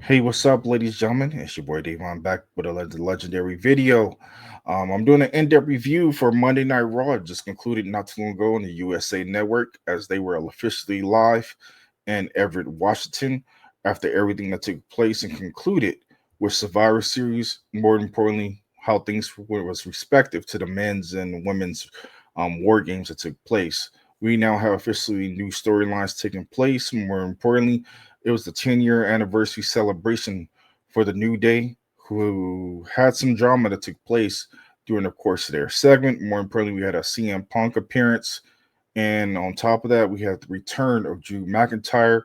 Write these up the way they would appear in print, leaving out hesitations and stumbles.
Hey, what's up, ladies and gentlemen? It's your boy Dave. I'm back with a legendary video. I'm doing an in-depth review for Monday Night Raw. It just concluded not too long ago on the USA Network as they were officially live in Everett, Washington, after everything that took place and concluded with Survivor Series. More importantly, how things was respective to the men's and women's war games that took place. We now have officially new storylines taking place. More importantly, it was the 10-year anniversary celebration for the New Day, who had some drama that took place during the course of their segment. More importantly, we had a CM Punk appearance. And on top of that, we had the return of Drew McIntyre,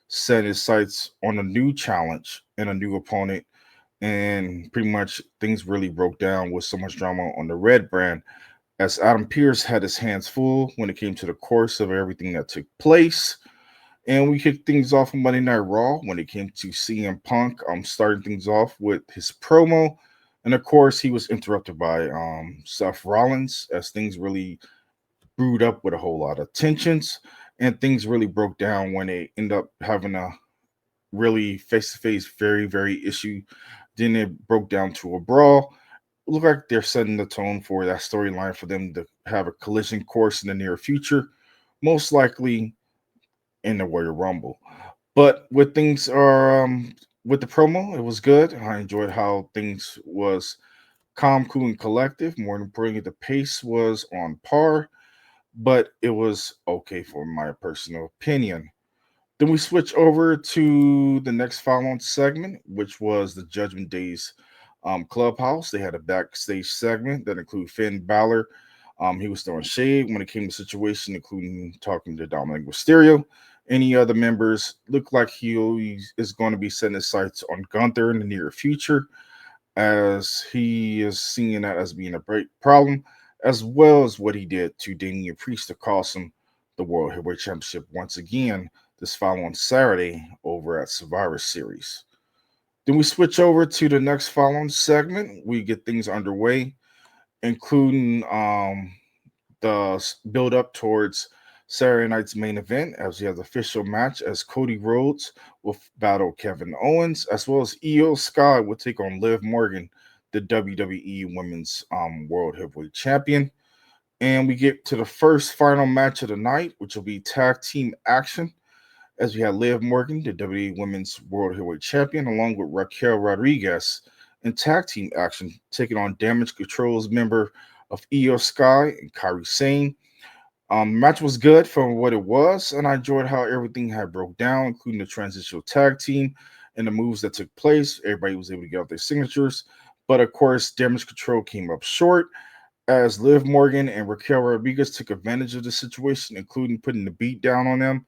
set his sights on a new challenge and a new opponent. And pretty much things really broke down with so much drama on the Red brand, as Adam Pearce had his hands full when it came to the course of everything that took place. And we kicked things off on Monday Night Raw when it came to CM Punk. Starting things off with his promo, and of course he was interrupted by Seth Rollins as things really brewed up with a whole lot of tensions, and things really broke down when they end up having a really face to face, very issue. Then it broke down to a brawl. Look like they're setting the tone for that storyline for them to have a collision course in the near future, most likely in the Warrior Rumble. But with things are with the promo, it was good. I enjoyed how things was calm, cool, and collective. More importantly, the pace was on par, but it was okay for my personal opinion. Then we switch over to the next following segment, which was the Judgment Days clubhouse. They had a backstage segment that included Finn Balor. He was throwing shade when it came to the situation, including talking to Dominic Mysterio. Any other members look like he always is going to be setting his sights on Gunther in the near future, as he is seeing that as being a great problem, as well as what he did to Damian Priest to cost him the World Heavyweight Championship once again this following Saturday over at Survivor Series. Then we switch over to the next following segment. We get things underway, including the build up towards Saturday night's main event, as we have the official match as Cody Rhodes will battle Kevin Owens, as well as Io Sky will take on Liv Morgan, the WWE Women's World Heavyweight Champion. And we get to the first final match of the night, which will be tag team action, as we have Liv Morgan, the WWE Women's World Heavyweight Champion, along with Raquel Rodriguez in tag team action, taking on Damage Control's member of Io Sky and Kairi Sane. Match was good for what it was, and I enjoyed how everything had broke down, including the transitional tag team and the moves that took place. Everybody was able to get out their signatures, but of course, Damage Control came up short as Liv Morgan and Raquel Rodriguez took advantage of the situation, including putting the beat down on them.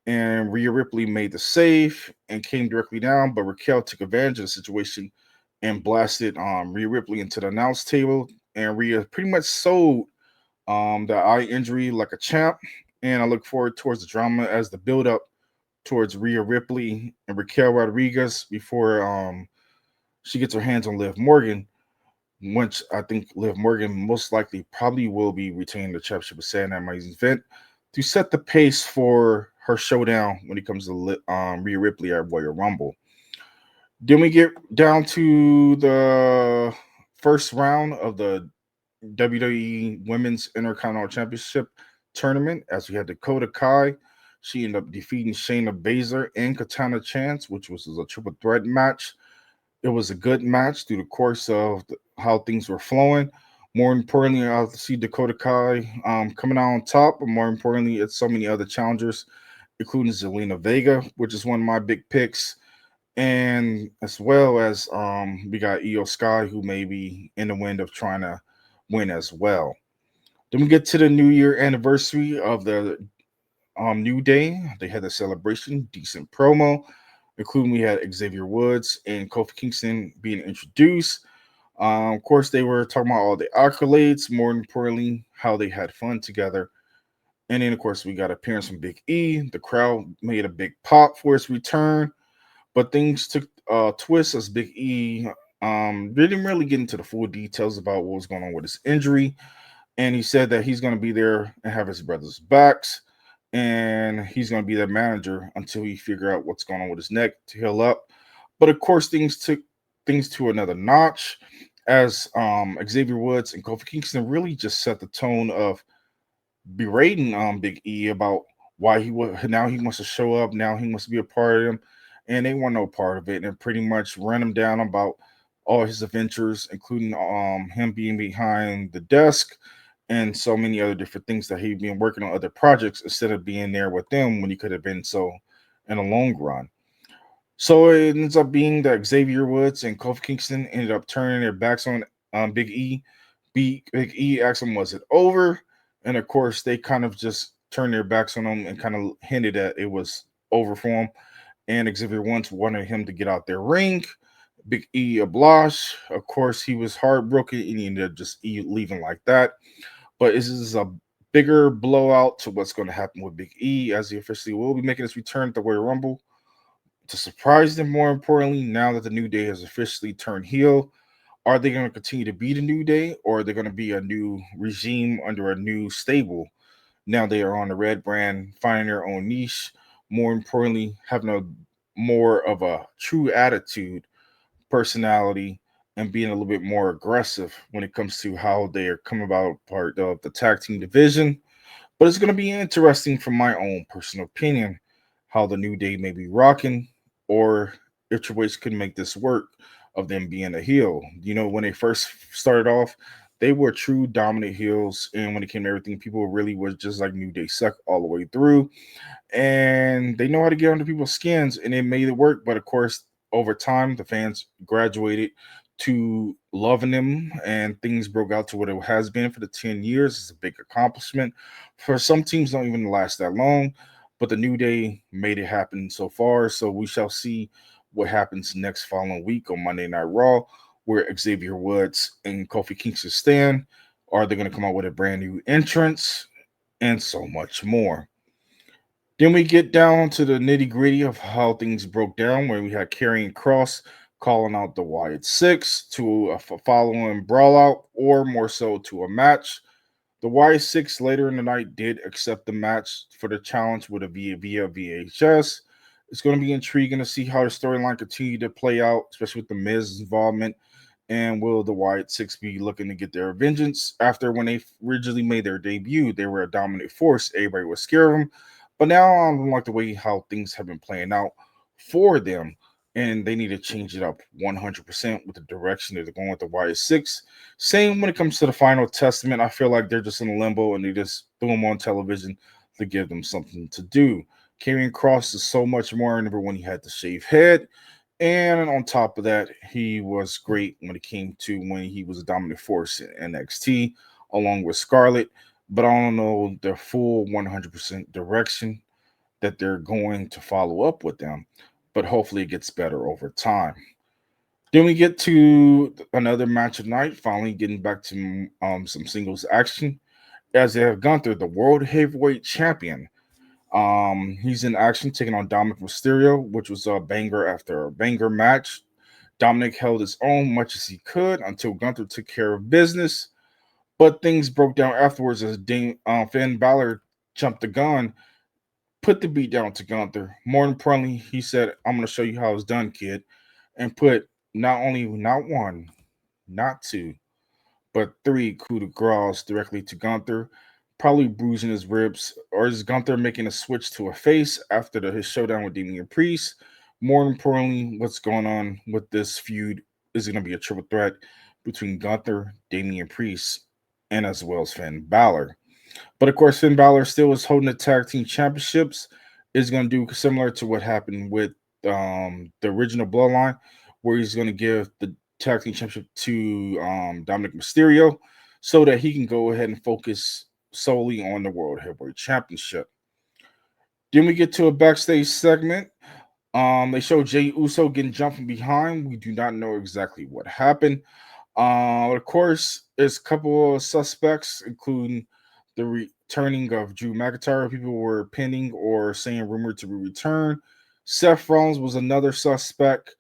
And Rhea Ripley made the save and came directly down, but Raquel took advantage of the situation and blasted Rhea Ripley into the announce table. And Rhea pretty much sold the eye injury like a champ. And I look forward towards the drama as the build up towards Rhea Ripley and Raquel Rodriguez before she gets her hands on Liv Morgan, which I think Liv Morgan most likely probably will be retaining the championship with Saturday Night Main Event to set the pace for her showdown when it comes to Rhea Ripley at Royal Rumble. Then we get down to the first round of the WWE Women's Intercontinental Championship tournament, as we had Dakota Kai. She ended up defeating Shayna Baszler and Katana Chance, which was a triple threat match. It was a good match through the course of how things were flowing. More importantly, I see Dakota Kai coming out on top, but more importantly, it's so many other challengers, including Zelina Vega, which is one of my big picks, and as well as we got Io Sky, who may be in the wind of trying to win as well. Then we get to the New Year anniversary of the New Day. They had the celebration, decent promo, including we had Xavier Woods and Kofi Kingston being introduced. Of course, they were talking about all the accolades, more importantly, how they had fun together. And then, of course, we got appearance from Big E. The crowd made a big pop for his return, but things took a twist as Big E didn't really get into the full details about what was going on with his injury. And he said that he's going to be there and have his brother's backs, and he's going to be their manager until he figure out what's going on with his neck to heal up. But of course, things took things to another notch as Xavier Woods and Kofi Kingston really just set the tone of berating Big E about why he was now he wants to show up, now he wants to be a part of them, and they want no part of it, and pretty much ran him down about all his adventures, including him being behind the desk and so many other different things that he'd been working on other projects instead of being there with them when he could have been so in the long run. So it ends up being that Xavier Woods and Kofi Kingston ended up turning their backs on Big E. Big E asked him, "Was it over?" And of course, they kind of just turned their backs on him and kind of hinted that it was over for him. And Xavier Woods wanted him to get out their ring. Big E obliged. Of course, he was heartbroken and he ended up just leaving like that. But this is a bigger blowout to what's going to happen with Big E as he officially will be making his return at the Royal Rumble to surprise them. More importantly, now that the New Day has officially turned heel, are they going to continue to be the New Day, or are they going to be a new regime under a new stable? Now they are on the red brand, finding their own niche. More importantly, having a more of a true attitude, personality, and being a little bit more aggressive when it comes to how they are coming about part of the tag team division. But it's going to be interesting from my own personal opinion how the New Day may be rocking, or if Triple H could make this work of them being a heel. You know, when they first started off, they were true dominant heels, and when it came to everything, people really was just like New Day suck all the way through, and they know how to get under people's skins, and it made it work. But of course, over time, the fans graduated to loving them, and things broke out to what it has been for the 10 years. It's a big accomplishment. For some teams, don't even last that long, but the New Day made it happen so far. So we shall see what happens next following week on Monday Night Raw, where Xavier Woods and Kofi Kingston stand. Are they going to come out with a brand new entrance? And so much more. Then we get down to the nitty gritty of how things broke down, where we had Karrion Cross calling out the Wyatt Six to a following brawl out, or more so to a match. The Wyatt Six later in the night did accept the match for the challenge with a via VHS. It's going to be intriguing to see how the storyline continue to play out, especially with the Miz's involvement. And will the Wyatt Six be looking to get their vengeance after when they originally made their debut? They were a dominant force. Everybody was scared of them. But now I don't like the way how things have been playing out for them. And they need to change it up 100% with the direction that they're going with the Wyatt Six. Same when it comes to the Final Testament. I feel like they're just in limbo and they just threw them on television to give them something to do. Karrion Cross is so much more. I remember when he had the shaved head. And on top of that, he was great when it came to when he was a dominant force in NXT along with Scarlett. But I don't know the full 100% direction that they're going to follow up with them. But hopefully it gets better over time. Then we get to another match of night, finally getting back to some singles action. As they have Gunther, the World Heavyweight Champion. He's in action taking on Dominic Mysterio, which was a banger after a banger match. Dominic held his own much as he could until Gunther took care of business, but things broke down afterwards as Finn Balor jumped the gun, put the beat down to Gunther. More importantly, he said, "I'm going to show you how it's done, kid," and put not one, not two, but three coup de grace directly to Gunther, probably bruising his ribs. Or is Gunther making a switch to a face after his showdown with Damian Priest? More importantly, what's going on with this feud is going to be a triple threat between Gunther, Damian Priest, and as well as Finn Balor. But of course, Finn Balor still is holding the tag team championships. Is going to do similar to what happened with the original Bloodline, where he's going to give the tag team championship to Dominic Mysterio, so that he can go ahead and focus solely on the World Heavyweight Championship. Then we get to a backstage segment. They show Jey Uso getting jumped from behind. We do not know exactly what happened. Of course, there's a couple of suspects, including the returning of Drew McIntyre. People were pinning or saying rumored to return. Seth Rollins was another suspect.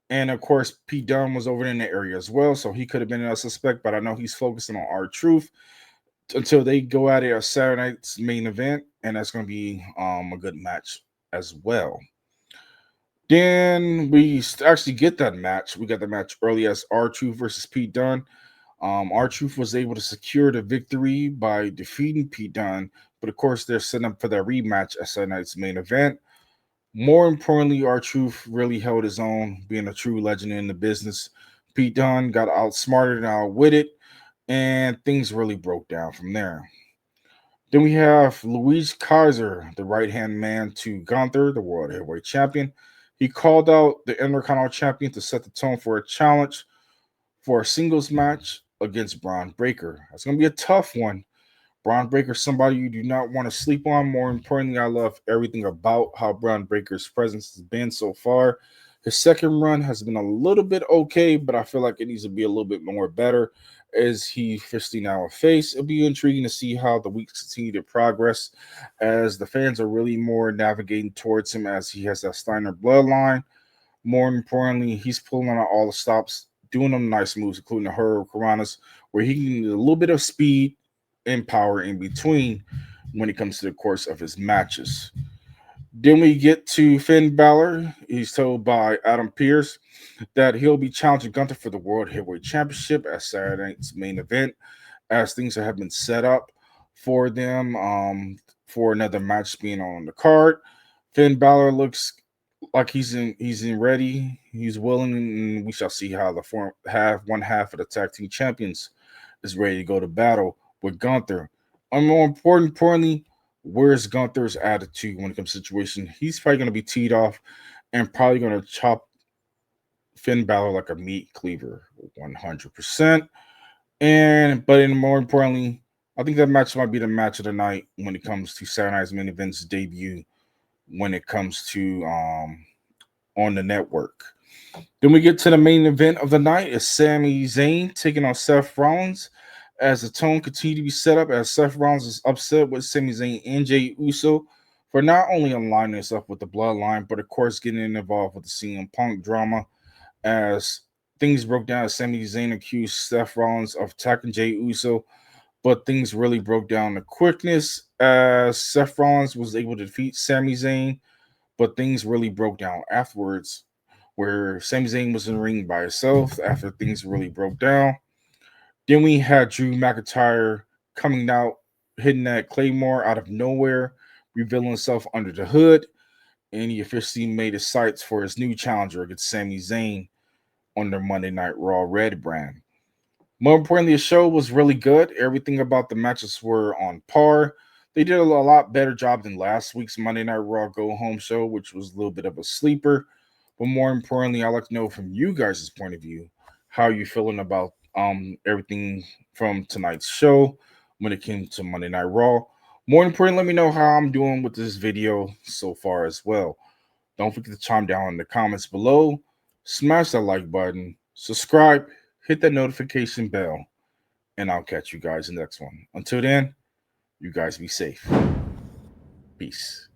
And of course, Pete Dunne was over in the area as well. So he could have been a suspect, but I know he's focusing on R-Truth until they go at it at Saturday night's main event. And that's going to be a good match as well. Then we actually get that match. We got the match early as R-Truth versus Pete Dunne. R-Truth was able to secure the victory by defeating Pete Dunne, but of course they're setting up for that rematch at Saturday night's main event. More importantly, R-Truth really held his own, being a true legend in the business. Pete Dunne got outsmarted and outwitted, and things really broke down from there. Then we have Luis Kaiser, the right hand man to Gunther, the World Heavyweight Champion. He called out the Intercontinental Champion to set the tone for a challenge for a singles match against Braun Breaker. That's going to be a tough one. Braun Breaker, somebody you do not want to sleep on. More importantly, I love everything about how Braun Breaker's presence has been so far. His second run has been a little bit okay, but I feel like it needs to be a little bit more better as he officially now a face. It'll be intriguing to see how the weeks continue to progress as the fans are really more navigating towards him as he has that Steiner bloodline. More importantly, he's pulling on all the stops, doing them nice moves, including the Hurl Karanas, where he can get a little bit of speed and power in between when it comes to the course of his matches. Then we get to Finn Balor. He's told by Adam Pearce that he'll be challenging Gunther for the World Heavyweight Championship at Saturday night's main event, as things have been set up for them for another match being on the card. Finn Balor looks like he's in ready, he's willing, and we shall see how the one half of the tag team champions is ready to go to battle with Gunther. And more importantly, where's Gunther's attitude when it comes to situation? He's probably going to be teed off and probably going to chop Finn Balor like a meat cleaver, 100%. But more importantly, I think that match might be the match of the night when it comes to Saturday Night's Main Event's debut. When it comes to on the network. Then we get to the main event of the night. It's Sami Zayn taking on Seth Rollins as the tone continues to be set up as Seth Rollins is upset with Sami Zayn and Jey Uso for not only aligning himself with the bloodline, but of course getting involved with the CM Punk drama as things broke down as Sami Zayn accused Seth Rollins of attacking Jey Uso, but things really broke down the quickness as Seth Rollins was able to defeat Sami Zayn, but things really broke down afterwards where Sami Zayn was in the ring by himself after things really broke down. Then we had Drew McIntyre coming out, hitting that Claymore out of nowhere, revealing himself under the hood, and he officially made his sights for his new challenger against Sami Zayn on their Monday Night Raw Red brand. More importantly, the show was really good. Everything about the matches were on par. They did a lot better job than last week's Monday Night Raw Go Home show, which was a little bit of a sleeper. But more importantly, I'd like to know from you guys' point of view how you feeling about everything from tonight's show when it came to Monday Night Raw. More importantly, let me know how I'm doing with this video so far as well. Don't forget to chime down in the comments below. Smash that like button, subscribe, hit that notification bell, and I'll catch you guys in the next one. Until then, you guys be safe. Peace.